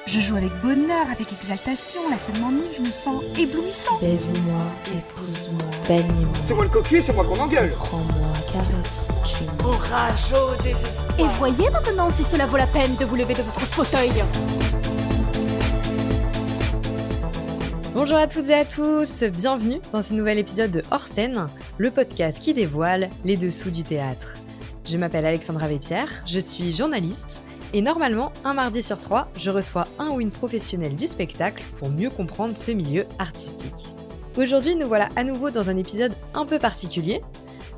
Je joue avec bonheur, avec exaltation, la scène m'ennuie, je me sens éblouissante. Baise-moi, épouse-moi, bannis-moi. C'est moi le cocu, c'est moi qu'on engueule. Prends-moi, caresse mon cul. Orage au désespoir. Et voyez maintenant si cela vaut la peine de vous lever de votre fauteuil. Bonjour à toutes et à tous, bienvenue dans ce nouvel épisode de Hors Scène, le podcast qui dévoile les dessous du théâtre. Je m'appelle Alexandra Vépierre, je suis journaliste et normalement, un mardi sur 3, je reçois un ou une professionnelle du spectacle pour mieux comprendre ce milieu artistique. Aujourd'hui, nous voilà à nouveau dans un épisode un peu particulier.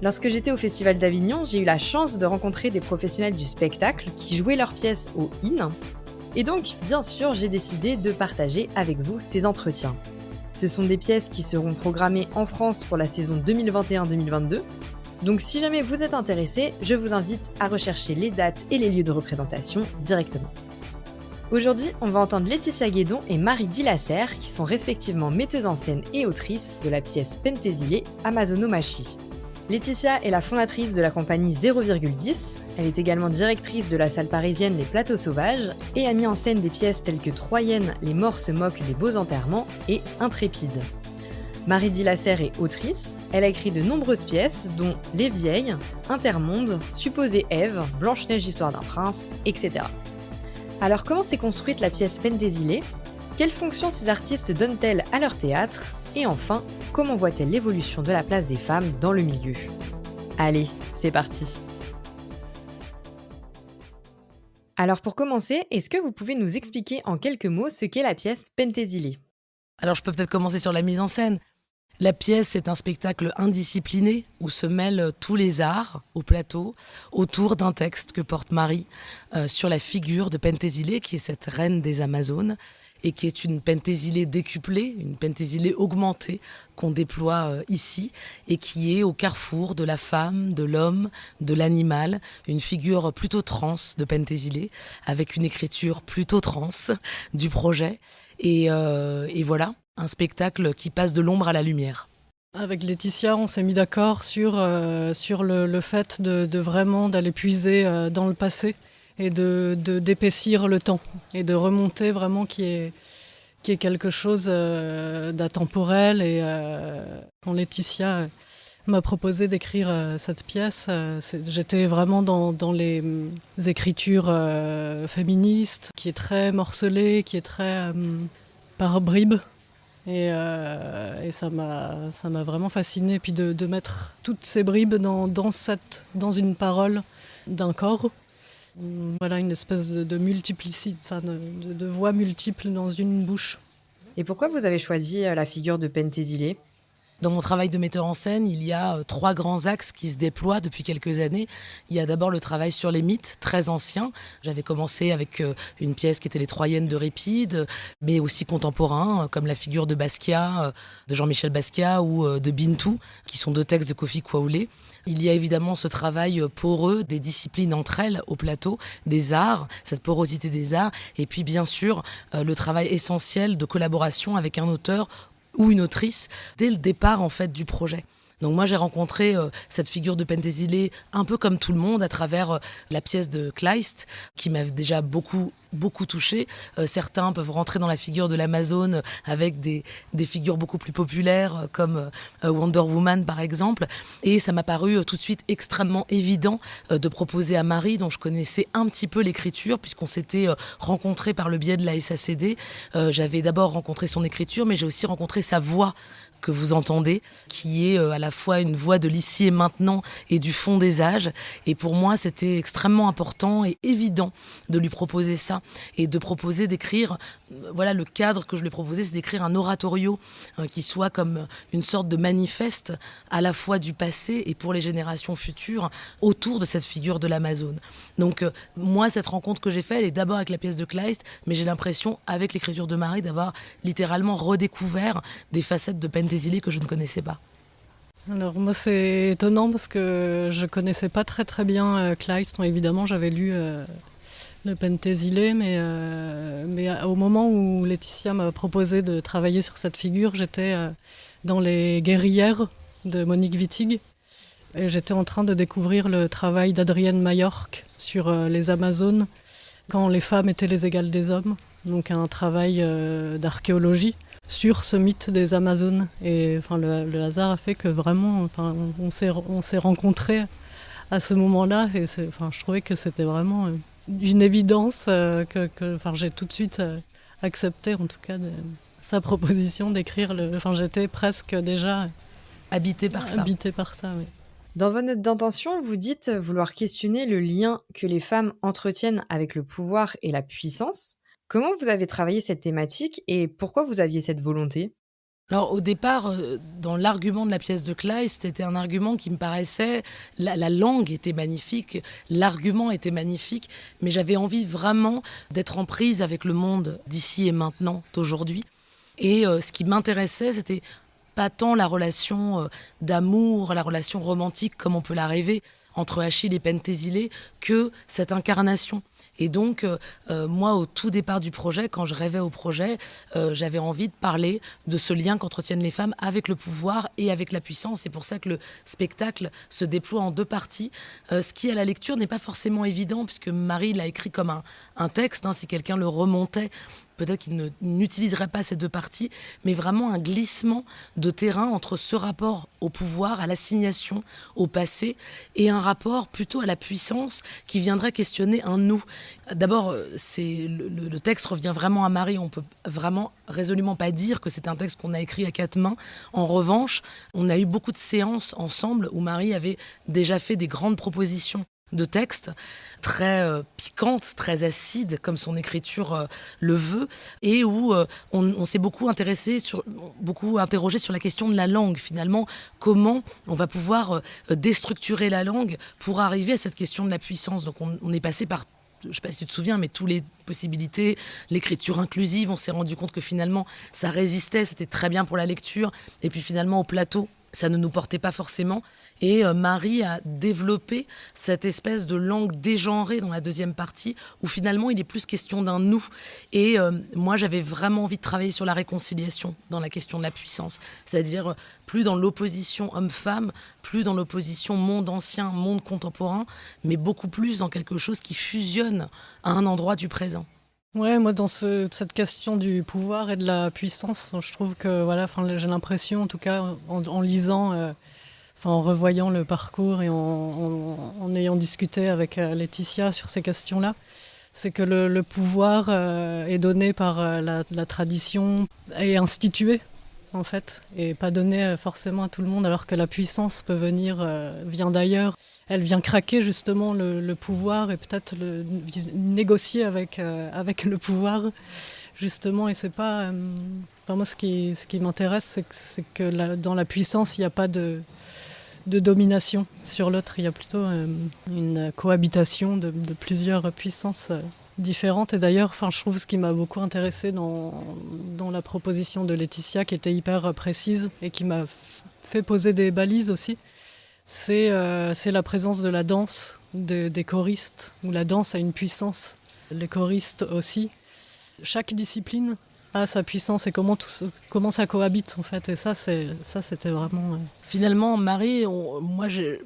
Lorsque j'étais au Festival d'Avignon, j'ai eu la chance de rencontrer des professionnels du spectacle qui jouaient leurs pièces au IN. Et donc, bien sûr, j'ai décidé de partager avec vous ces entretiens. Ce sont des pièces qui seront programmées en France pour la saison 2021-2022. Donc si jamais vous êtes intéressé, je vous invite à rechercher les dates et les lieux de représentation directement. Aujourd'hui, on va entendre Laetitia Guédon et Marie Dilasserre, qui sont respectivement metteuses en scène et autrices de la pièce Penthesilée Amazonomachie. Laetitia est la fondatrice de la compagnie 0,10, elle est également directrice de la salle parisienne Les Plateaux Sauvages et a mis en scène des pièces telles que Troyenne, Les morts se moquent des beaux enterrements et Intrépide. Marie Dilasserre est autrice, elle a écrit de nombreuses pièces dont Les Vieilles, Intermonde, Supposée Ève, Blanche-Neige Histoire d'un prince, etc. Alors comment s'est construite la pièce Penthesilée ? Quelle fonction ces artistes donnent-elles à leur théâtre ? Et enfin, comment voient-elles l'évolution de la place des femmes dans le milieu ? Allez, c'est parti. Alors pour commencer, est-ce que vous pouvez nous expliquer en quelques mots ce qu'est la pièce Penthesilée ? Alors je peux peut-être commencer sur la mise en scène. La pièce est un spectacle indiscipliné où se mêlent tous les arts au plateau autour d'un texte que porte Marie sur la figure de Penthesilée, qui est cette reine des Amazones et qui est une Penthesilée décuplée, une Penthesilée augmentée qu'on déploie ici et qui est au carrefour de la femme, de l'homme, de l'animal, une figure plutôt trans de Penthesilée avec une écriture plutôt trans du projet et voilà. Un spectacle qui passe de l'ombre à la lumière. Avec Laetitia, on s'est mis d'accord sur le fait de vraiment d'aller puiser dans le passé et d'épaissir le temps et de remonter vraiment qui est quelque chose d'atemporel. Et quand Laetitia m'a proposé d'écrire cette pièce, j'étais vraiment dans les écritures féministes, qui est très morcelée, qui est très par bribes. Et ça m'a vraiment fascinée, puis de mettre toutes ces bribes dans une parole d'un corps. Voilà, une espèce de multiplicité, de voix multiples dans une bouche. Et pourquoi vous avez choisi la figure de Penthesilée ? Dans mon travail de metteur en scène, il y a 3 grands axes qui se déploient depuis quelques années. Il y a d'abord le travail sur les mythes très anciens. J'avais commencé avec une pièce qui était Les Troyennes d'Euripide, mais aussi contemporains, comme la figure de Basquiat, de Jean-Michel Basquiat ou de Bintou, qui sont 2 textes de Kofi Kwaoulé. Il y a évidemment ce travail poreux des disciplines entre elles au plateau, des arts, cette porosité des arts, et puis bien sûr le travail essentiel de collaboration avec un auteur ou une autrice dès le départ en fait du projet. Donc moi j'ai rencontré cette figure de Penthesilée un peu comme tout le monde à travers la pièce de Kleist qui m'avait déjà beaucoup touchée. Certains peuvent rentrer dans la figure de l'Amazone avec des figures beaucoup plus populaires comme Wonder Woman par exemple. Et ça m'a paru tout de suite extrêmement évident de proposer à Marie, dont je connaissais un petit peu l'écriture puisqu'on s'était rencontrés par le biais de la SACD. J'avais d'abord rencontré son écriture mais j'ai aussi rencontré sa voix que vous entendez, qui est à la fois une voix de l'ici et maintenant et du fond des âges. Et pour moi, c'était extrêmement important et évident de lui proposer ça et de proposer d'écrire, voilà, le cadre que je lui ai proposé, c'est d'écrire un oratorio qui soit comme une sorte de manifeste à la fois du passé et pour les générations futures autour de cette figure de l'Amazone. Donc moi, cette rencontre que j'ai faite, elle est d'abord avec la pièce de Kleist, mais j'ai l'impression, avec l'écriture de Marie, d'avoir littéralement redécouvert des facettes de Penthesilée que je ne connaissais pas. Alors moi c'est étonnant parce que je connaissais pas très très bien Kleist. Évidemment j'avais lu le Penthesilée, mais au moment où Laetitia m'a proposé de travailler sur cette figure, j'étais dans Les Guerrières de Monique Wittig et j'étais en train de découvrir le travail d'Adrienne Majorque sur les Amazones, quand les femmes étaient les égales des hommes. Donc un travail d'archéologie sur ce mythe des Amazones. Et le hasard a fait que vraiment on s'est rencontrés à ce moment-là. Et je trouvais que c'était vraiment une évidence que j'ai tout de suite accepté, en tout cas, sa proposition d'écrire. J'étais presque déjà Habité par ça. Oui. Dans votre note d'intention, vous dites vouloir questionner le lien que les femmes entretiennent avec le pouvoir et la puissance. Comment vous avez travaillé cette thématique et pourquoi vous aviez cette volonté ? Alors au départ, dans l'argument de la pièce de Kleist, c'était un argument qui me paraissait, la langue était magnifique, l'argument était magnifique, mais j'avais envie vraiment d'être en prise avec le monde d'ici et maintenant, d'aujourd'hui. Et ce qui m'intéressait, c'était pas tant la relation d'amour, la relation romantique comme on peut la rêver entre Achille et Pentésilée, que cette incarnation. Et donc, moi, au tout départ du projet, quand je rêvais au projet, j'avais envie de parler de ce lien qu'entretiennent les femmes avec le pouvoir et avec la puissance. C'est pour ça que le spectacle se déploie en 2 parties, ce qui, à la lecture, n'est pas forcément évident, puisque Marie l'a écrit comme un texte. Si quelqu'un le remontait, peut-être qu'il n'utiliserait pas ces 2 parties, mais vraiment un glissement de terrain entre ce rapport au pouvoir, à l'assignation, au passé, et un rapport plutôt à la puissance qui viendrait questionner un nous. D'abord, le texte revient vraiment à Marie. On peut vraiment résolument pas dire que c'est un texte qu'on a écrit à 4 mains. En revanche, on a eu beaucoup de séances ensemble où Marie avait déjà fait des grandes propositions de textes très piquantes, très acides, comme son écriture le veut, et où on s'est beaucoup interrogé sur la question de la langue, finalement, comment on va pouvoir déstructurer la langue pour arriver à cette question de la puissance. Donc on est passé par, je ne sais pas si tu te souviens, mais toutes les possibilités, l'écriture inclusive, on s'est rendu compte que finalement ça résistait, c'était très bien pour la lecture, et puis finalement au plateau, ça ne nous portait pas forcément. Et Marie a développé cette espèce de langue dégenrée dans la 2e partie, où finalement il est plus question d'un nous. Et moi j'avais vraiment envie de travailler sur la réconciliation dans la question de la puissance. C'est-à-dire plus dans l'opposition homme-femme, plus dans l'opposition monde ancien, monde contemporain, mais beaucoup plus dans quelque chose qui fusionne à un endroit du présent. Ouais, moi dans cette question du pouvoir et de la puissance, je trouve que j'ai l'impression, en tout cas en lisant, en revoyant le parcours et en ayant discuté avec Laetitia sur ces questions-là, c'est que le pouvoir est donné par la tradition et institué en fait, et pas donné forcément à tout le monde, alors que la puissance peut vient d'ailleurs. Elle vient craquer justement le pouvoir et peut-être négocier avec le pouvoir, justement. Et c'est pas... moi, ce qui m'intéresse, c'est que dans la puissance, il n'y a pas de domination sur l'autre. Il y a plutôt une cohabitation de plusieurs puissances différentes. Et d'ailleurs, je trouve ce qui m'a beaucoup intéressée dans la proposition de Laetitia, qui était hyper précise et qui m'a fait poser des balises aussi, c'est la présence de la danse, des choristes, où la danse a une puissance. Les choristes aussi. Chaque discipline a sa puissance et comment ça cohabite en fait. Et ça c'était vraiment... Finalement, Marie,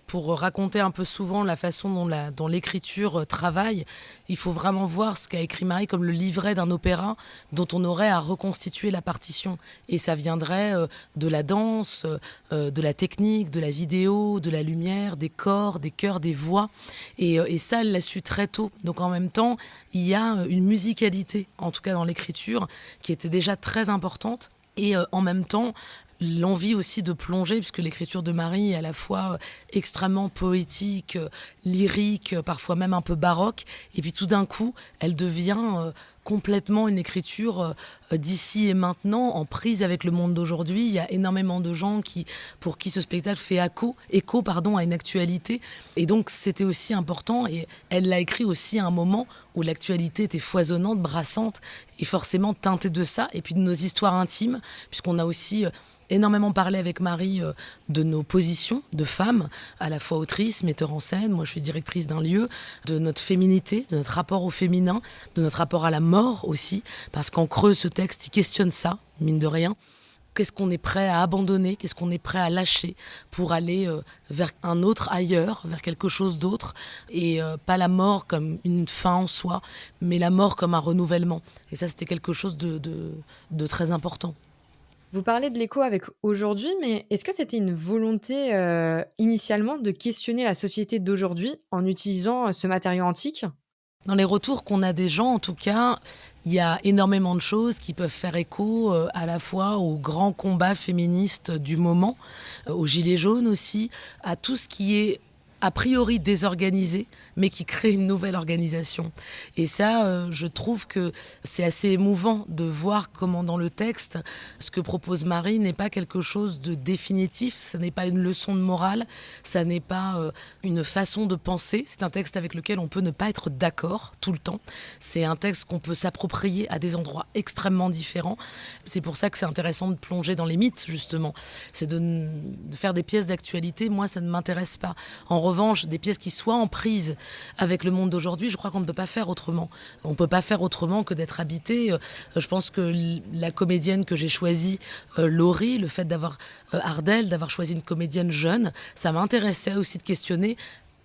pour raconter un peu souvent la façon dont l'écriture travaille, il faut vraiment voir ce qu'a écrit Marie comme le livret d'un opéra dont on aurait à reconstituer la partition. Et ça viendrait de la danse, de la technique, de la vidéo, de la lumière, des corps, des chœurs, des voix. Et ça, elle l'a su très tôt. Donc en même temps, il y a une musicalité, en tout cas dans l'écriture, qui était déjà très importante. Et en même temps, l'envie aussi de plonger, puisque l'écriture de Marie est à la fois extrêmement poétique, lyrique, parfois même un peu baroque, et puis tout d'un coup, elle devient complètement une écriture d'ici et maintenant, en prise avec le monde d'aujourd'hui. Il y a énormément de gens pour qui ce spectacle fait écho à une actualité, et donc c'était aussi important, et elle l'a écrit aussi à un moment où l'actualité était foisonnante, brassante, et forcément teintée de ça, et puis de nos histoires intimes, puisqu'on a aussi... énormément parlé avec Marie de nos positions de femmes, à la fois autrice, metteur en scène, moi je suis directrice d'un lieu, de notre féminité, de notre rapport au féminin, de notre rapport à la mort aussi, parce qu'en creux ce texte il questionne ça, mine de rien. qu'est-ce qu'on est prêt à abandonner, qu'est-ce qu'on est prêt à lâcher pour aller vers un autre ailleurs, vers quelque chose d'autre, et pas la mort comme une fin en soi, mais la mort comme un renouvellement. Et ça, c'était quelque chose de très important. Vous parlez de l'écho avec aujourd'hui, mais est-ce que c'était une volonté initialement de questionner la société d'aujourd'hui en utilisant ce matériau antique ? Dans les retours qu'on a des gens, en tout cas, il y a énormément de choses qui peuvent faire écho à la fois aux grands combats féministes du moment, aux gilets jaunes aussi, à tout ce qui est a priori désorganisé, mais qui crée une nouvelle organisation. Et ça, je trouve que c'est assez émouvant de voir comment dans le texte, ce que propose Marie n'est pas quelque chose de définitif, ça n'est pas une leçon de morale, ça n'est pas une façon de penser. C'est un texte avec lequel on peut ne pas être d'accord tout le temps. C'est un texte qu'on peut s'approprier à des endroits extrêmement différents. C'est pour ça que c'est intéressant de plonger dans les mythes, justement. C'est de faire des pièces d'actualité. Moi, ça ne m'intéresse pas. En revanche, des pièces qui soient en prise avec le monde d'aujourd'hui, je crois qu'on ne peut pas faire autrement. On ne peut pas faire autrement que d'être habité. Je pense que la comédienne que j'ai choisie, Laurie, le fait d'avoir Ardelle, d'avoir choisi une comédienne jeune, ça m'intéressait aussi de questionner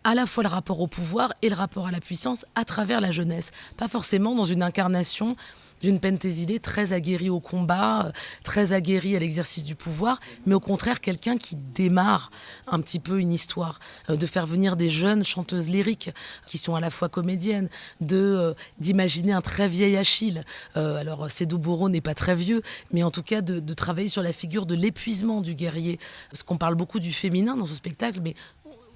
à la fois le rapport au pouvoir et le rapport à la puissance à travers la jeunesse. Pas forcément dans une incarnation d'une Penthesilée très aguerrie au combat, très aguerrie à l'exercice du pouvoir, mais au contraire quelqu'un qui démarre un petit peu une histoire, de faire venir des jeunes chanteuses lyriques qui sont à la fois comédiennes, d'imaginer un très vieil Achille. Alors Sédou Bourreau n'est pas très vieux, mais en tout cas de travailler sur la figure de l'épuisement du guerrier, parce qu'on parle beaucoup du féminin dans ce spectacle, mais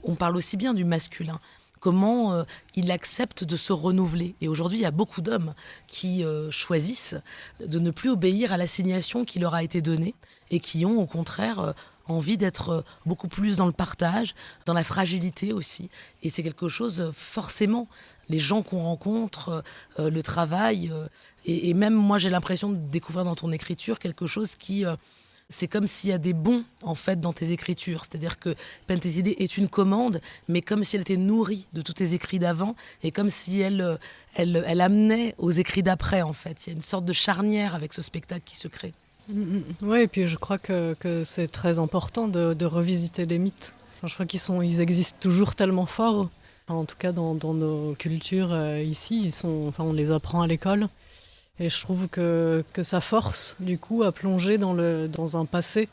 on parle aussi bien du masculin. Comment il accepte de se renouveler. Et aujourd'hui, il y a beaucoup d'hommes qui choisissent de ne plus obéir à l'assignation qui leur a été donnée et qui ont au contraire envie d'être beaucoup plus dans le partage, dans la fragilité aussi. Et c'est quelque chose, forcément, les gens qu'on rencontre, le travail, et même moi j'ai l'impression de découvrir dans ton écriture quelque chose qui... c'est comme s'il y a des bons, en fait, dans tes écritures. C'est-à-dire que Penthesilée est une commande, mais comme si elle était nourrie de tous tes écrits d'avant, et comme si elle amenait aux écrits d'après, en fait. Il y a une sorte de charnière avec ce spectacle qui se crée. Oui, et puis je crois que c'est très important de revisiter les mythes. Enfin, je crois qu'ils existent toujours tellement forts. Enfin, en tout cas, dans nos cultures ici, on les apprend à l'école. Et je trouve que ça force, du coup, à plonger dans un passé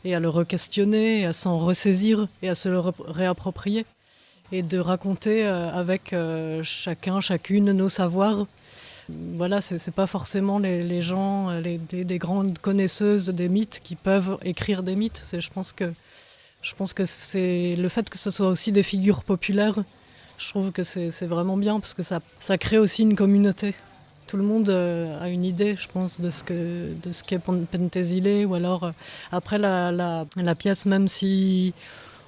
et à le re-questionner, à s'en ressaisir et à se le réapproprier. Et de raconter avec chacune nos savoirs. Voilà, c'est pas forcément les gens, des grandes connaisseuses des mythes qui peuvent écrire des mythes. Je pense que c'est le fait que ce soit aussi des figures populaires. Je trouve que c'est vraiment bien parce que ça crée aussi une communauté. Tout le monde a une idée, je pense, de ce qu'est Penthesilée. Ou alors, après la pièce, même si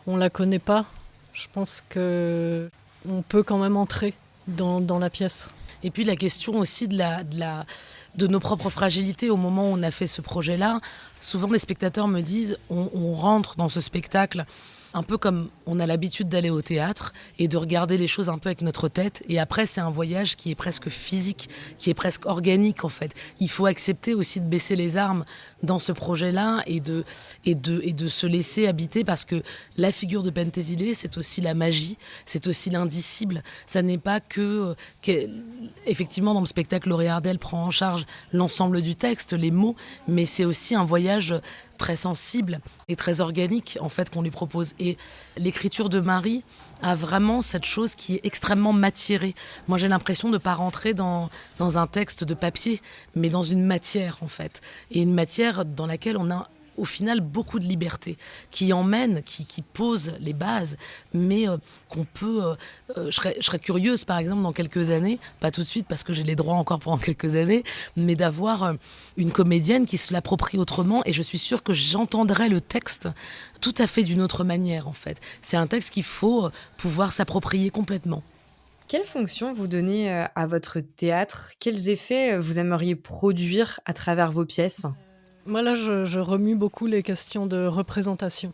on ne la connaît pas, je pense qu'on peut quand même entrer dans la pièce. Et puis la question aussi de nos propres fragilités au moment où on a fait ce projet-là. Souvent, les spectateurs me disent on rentre dans ce spectacle un peu comme on a l'habitude d'aller au théâtre et de regarder les choses un peu avec notre tête. Et après, c'est un voyage qui est presque physique, qui est presque organique en fait. Il faut accepter aussi de baisser les armes dans ce projet-là et de se laisser habiter parce que la figure de Penthesilée, c'est aussi la magie, c'est aussi l'indicible. Ça n'est pas effectivement, dans le spectacle, Laurie Ardelle prend en charge l'ensemble du texte, les mots, mais c'est aussi un voyage très sensible et très organique en fait qu'on lui propose. Et l'écriture de Marie a vraiment cette chose qui est extrêmement matiérée. Moi j'ai l'impression de ne pas rentrer dans un texte de papier, mais dans une matière en fait. Et une matière dans laquelle on a au final beaucoup de liberté, qui emmène, qui pose les bases, mais qu'on peut... je serais curieuse, par exemple, dans quelques années, pas tout de suite parce que j'ai les droits encore pendant quelques années, mais d'avoir une comédienne qui se l'approprie autrement, et je suis sûre que j'entendrai le texte tout à fait d'une autre manière, en fait. C'est un texte qu'il faut pouvoir s'approprier complètement. Quelle fonction vous donnez à votre théâtre ? Quels effets vous aimeriez produire à travers vos pièces ? Moi, là, je remue beaucoup les questions de représentation.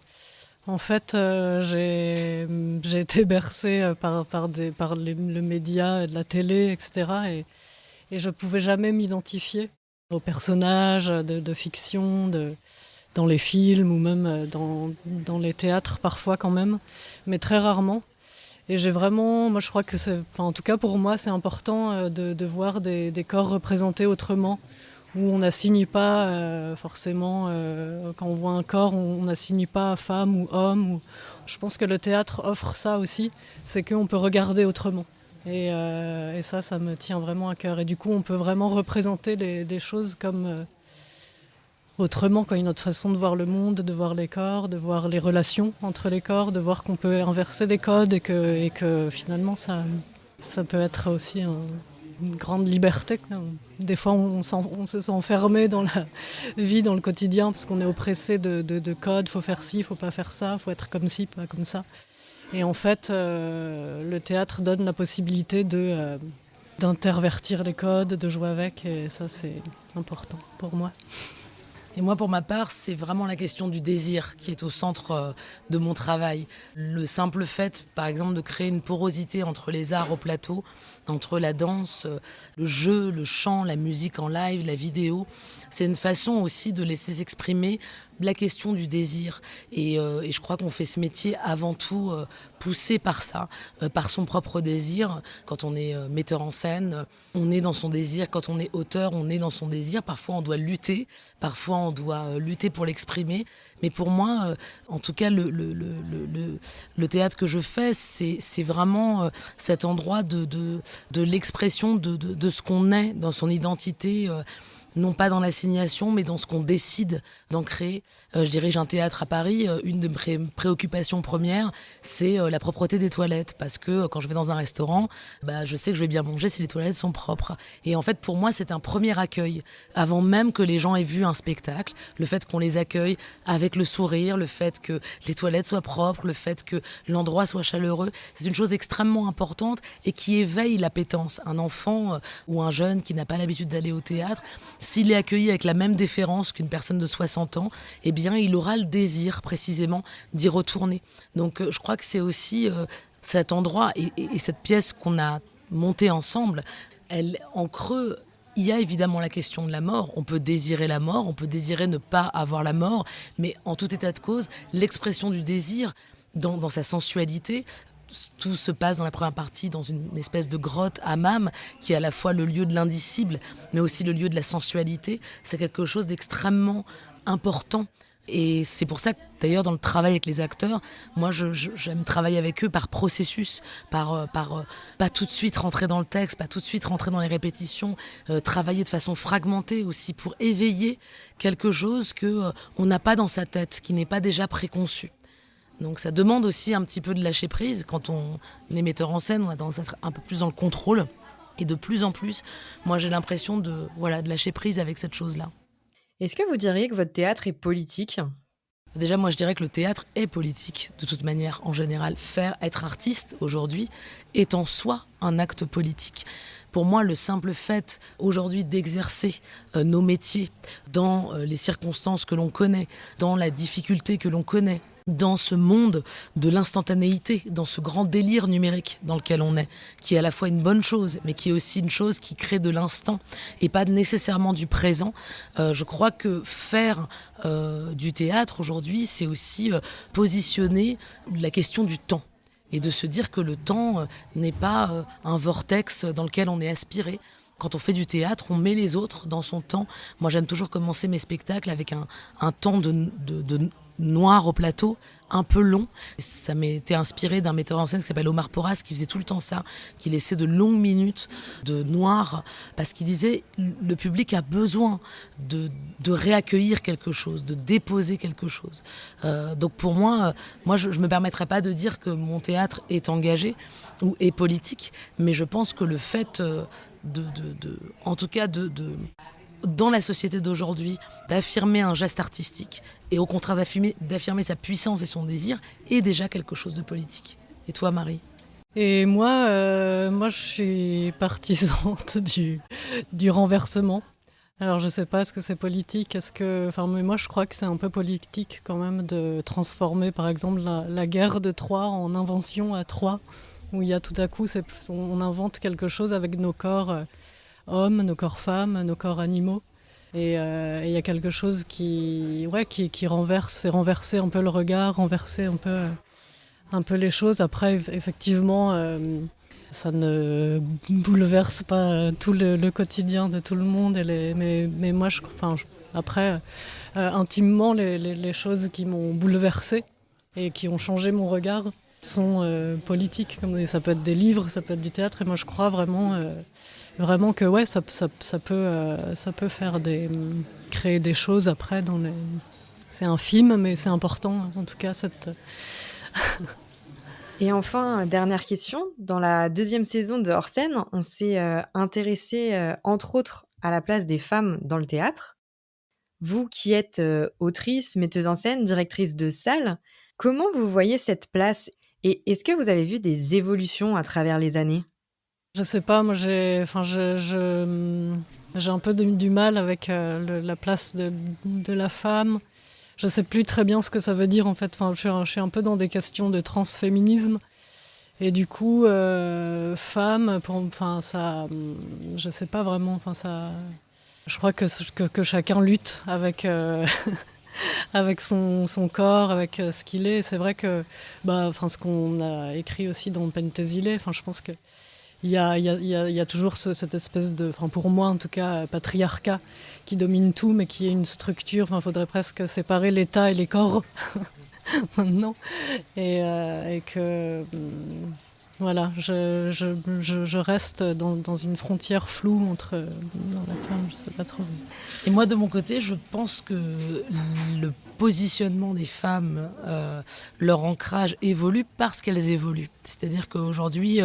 En fait, j'ai été bercée par le média, de la télé, etc. Et je ne pouvais jamais m'identifier aux personnages de fiction. dans les films ou même dans les théâtres parfois quand même, mais très rarement. Et j'ai vraiment, moi je crois que en tout cas pour moi, c'est important de voir des corps représentés autrement, où on n'assigne pas forcément, quand on voit un corps, on n'assigne pas femme ou homme. Je pense que le théâtre offre ça aussi, c'est qu'on peut regarder autrement. Et ça me tient vraiment à cœur. Et du coup, on peut vraiment représenter des choses comme autrement, quand il y a une autre façon de voir le monde, de voir les corps, de voir les relations entre les corps, de voir qu'on peut inverser les codes et que finalement ça peut être aussi une grande liberté. Des fois on se sent enfermé dans la vie, dans le quotidien, parce qu'on est oppressé de codes, faut faire ci, faut pas faire ça, faut être comme ci, pas comme ça. Et en fait, le théâtre donne la possibilité d'intervertir les codes, de jouer avec, et ça c'est important pour moi. Et moi, pour ma part, c'est vraiment la question du désir qui est au centre de mon travail. Le simple fait, par exemple, de créer une porosité entre les arts au plateau, entre la danse, le jeu, le chant, la musique en live, la vidéo, c'est une façon aussi de laisser s'exprimer la question du désir. Et je crois qu'on fait ce métier avant tout poussé par ça, par son propre désir. Quand on est metteur en scène, on est dans son désir. Quand on est auteur, on est dans son désir. Parfois, on doit lutter. Parfois, on doit lutter pour l'exprimer. Mais pour moi, en tout cas, le théâtre que je fais, c'est vraiment cet endroit de l'expression de ce qu'on est dans son identité, non pas dans l'assignation, mais dans ce qu'on décide d'en créer. Je dirige un théâtre à Paris. Une de mes préoccupations premières, c'est la propreté des toilettes. Parce que quand je vais dans un restaurant, je sais que je vais bien manger si les toilettes sont propres. Et en fait, pour moi, c'est un premier accueil. Avant même que les gens aient vu un spectacle, le fait qu'on les accueille avec le sourire, le fait que les toilettes soient propres, le fait que l'endroit soit chaleureux, c'est une chose extrêmement importante et qui éveille l'appétence. Un enfant ou un jeune qui n'a pas l'habitude d'aller au théâtre, s'il est accueilli avec la même déférence qu'une personne de 60 ans, eh bien, il aura le désir, précisément, d'y retourner. Donc, je crois que c'est aussi cet endroit et cette pièce qu'on a montée ensemble, en creux, il y a évidemment la question de la mort. On peut désirer la mort, on peut désirer ne pas avoir la mort, mais en tout état de cause, l'expression du désir dans sa sensualité. Tout se passe dans la première partie dans une espèce de grotte hammam qui est à la fois le lieu de l'indicible mais aussi le lieu de la sensualité. C'est quelque chose d'extrêmement important et c'est pour ça que d'ailleurs dans le travail avec les acteurs, moi j'aime travailler avec eux par processus, par pas tout de suite rentrer dans le texte, pas tout de suite rentrer dans les répétitions, travailler de façon fragmentée aussi pour éveiller quelque chose qu'on n'a pas dans sa tête, qui n'est pas déjà préconçu. Donc ça demande aussi un petit peu de lâcher prise. Quand on est metteur en scène, on a tendance à être un peu plus dans le contrôle. Et de plus en plus, moi j'ai l'impression de lâcher prise avec cette chose-là. Est-ce que vous diriez que votre théâtre est politique ? Déjà, moi je dirais que le théâtre est politique, de toute manière, en général. Être artiste aujourd'hui est en soi un acte politique. Pour moi, le simple fait aujourd'hui d'exercer nos métiers dans les circonstances que l'on connaît, dans la difficulté que l'on connaît, dans ce monde de l'instantanéité, dans ce grand délire numérique dans lequel on est, qui est à la fois une bonne chose, mais qui est aussi une chose qui crée de l'instant et pas nécessairement du présent. Je crois que faire du théâtre aujourd'hui, c'est aussi positionner la question du temps. Et de se dire que le temps n'est pas un vortex dans lequel on est aspiré. Quand on fait du théâtre, on met les autres dans son temps. Moi, j'aime toujours commencer mes spectacles avec un temps de noir au plateau, un peu long. Ça m'était inspiré d'un metteur en scène qui s'appelle Omar Porras, qui faisait tout le temps ça, qui laissait de longues minutes de noir, parce qu'il disait le public a besoin de réaccueillir quelque chose, de déposer quelque chose. Donc pour moi, je me permettrais pas de dire que mon théâtre est engagé ou est politique, mais je pense que le fait dans la société d'aujourd'hui, d'affirmer un geste artistique et au contraire d'affirmer sa puissance et son désir est déjà quelque chose de politique. Et toi, Marie ? Et moi, je suis partisante du renversement. Alors, je ne sais pas, est-ce que c'est politique ? Mais moi, je crois que c'est un peu politique quand même de transformer, par exemple, la guerre de Troie en invention à Troie, où il y a tout à coup, on invente quelque chose avec nos corps hommes, nos corps femmes, nos corps animaux. Et il y a quelque chose qui renverse, c'est renverser un peu le regard, renverser un peu les choses. Après, effectivement, ça ne bouleverse pas tout le quotidien de tout le monde. Mais moi, après, intimement, les choses qui m'ont bouleversée et qui ont changé mon regard sont politiques. Ça peut être des livres, ça peut être du théâtre. Et moi, je crois vraiment que ouais, ça peut créer des choses après. C'est infime, mais c'est important. En tout cas, Et enfin, dernière question. Dans la 2e saison de Hors Scène, on s'est intéressé, entre autres, à la place des femmes dans le théâtre. Vous qui êtes autrice, metteuse en scène, directrice de salle, comment vous voyez cette place ? Et est-ce que vous avez vu des évolutions à travers les années ? Je sais pas, moi j'ai un peu du mal avec la place de la femme. Je sais plus très bien ce que ça veut dire en fait. Je suis un peu dans des questions de transféminisme. Et du coup, femme, je sais pas vraiment. Je crois que chacun lutte avec avec son corps, avec ce qu'il est. Et c'est vrai que ce qu'on a écrit aussi dans Penthesilée, je pense que il y a toujours cette espèce de, pour moi en tout cas, patriarcat qui domine tout, mais qui est une structure. Il faudrait presque séparer l'État et les corps maintenant, et que voilà, je reste dans une frontière floue entre la femme, je sais pas trop. Et moi de mon côté, je pense que le positionnement des femmes, leur ancrage évolue parce qu'elles évoluent. C'est-à-dire qu'aujourd'hui,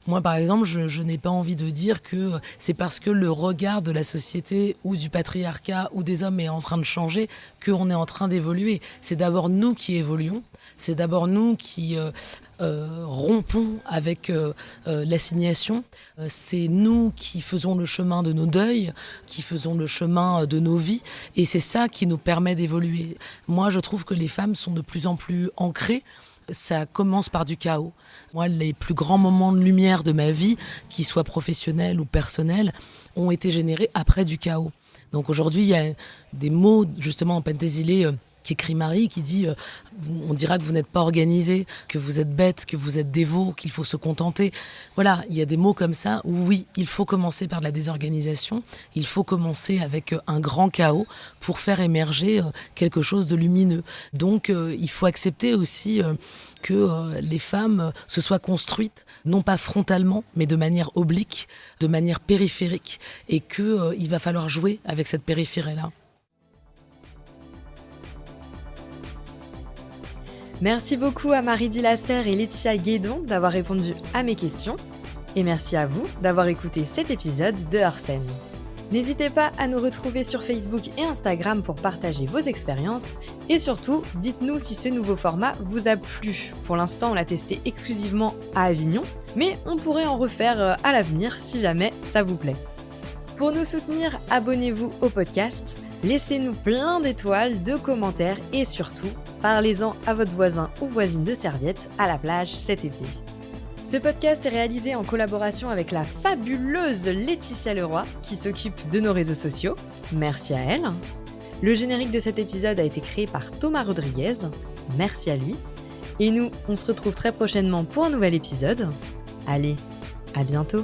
moi par exemple, je n'ai pas envie de dire que c'est parce que le regard de la société ou du patriarcat ou des hommes est en train de changer qu'on est en train d'évoluer. C'est d'abord nous qui évoluons, c'est d'abord nous qui rompons avec l'assignation. C'est nous qui faisons le chemin de nos deuils, qui faisons le chemin de nos vies, et c'est ça qui nous permet d'évoluer. Moi, je trouve que les femmes sont de plus en plus ancrées. Ça commence par du chaos. Moi, les plus grands moments de lumière de ma vie, qu'ils soient professionnels ou personnels, ont été générés après du chaos. Donc aujourd'hui, il y a des mots, justement, en Penthesilée, qu'écrit Marie, qui dit on dira que vous n'êtes pas organisé, que vous êtes bête, que vous êtes dévot, qu'il faut se contenter. Voilà, il y a des mots comme ça où oui, il faut commencer par de la désorganisation, il faut commencer avec un grand chaos pour faire émerger quelque chose de lumineux. Donc il faut accepter aussi que les femmes se soient construites, non pas frontalement, mais de manière oblique, de manière périphérique, et qu'il va falloir jouer avec cette périphérie-là. Merci beaucoup à Marie Dilasser et Laetitia Guédon d'avoir répondu à mes questions. Et merci à vous d'avoir écouté cet épisode de Hors Scène. N'hésitez pas à nous retrouver sur Facebook et Instagram pour partager vos expériences. Et surtout, dites-nous si ce nouveau format vous a plu. Pour l'instant, on l'a testé exclusivement à Avignon, mais on pourrait en refaire à l'avenir si jamais ça vous plaît. Pour nous soutenir, abonnez-vous au podcast, laissez-nous plein d'étoiles, de commentaires et surtout, parlez-en à votre voisin ou voisine de serviette à la plage cet été. Ce podcast est réalisé en collaboration avec la fabuleuse Laetitia Leroy qui s'occupe de nos réseaux sociaux. Merci à elle. Le générique de cet épisode a été créé par Thomas Rodriguez. Merci à lui. Et nous, on se retrouve très prochainement pour un nouvel épisode. Allez, à bientôt.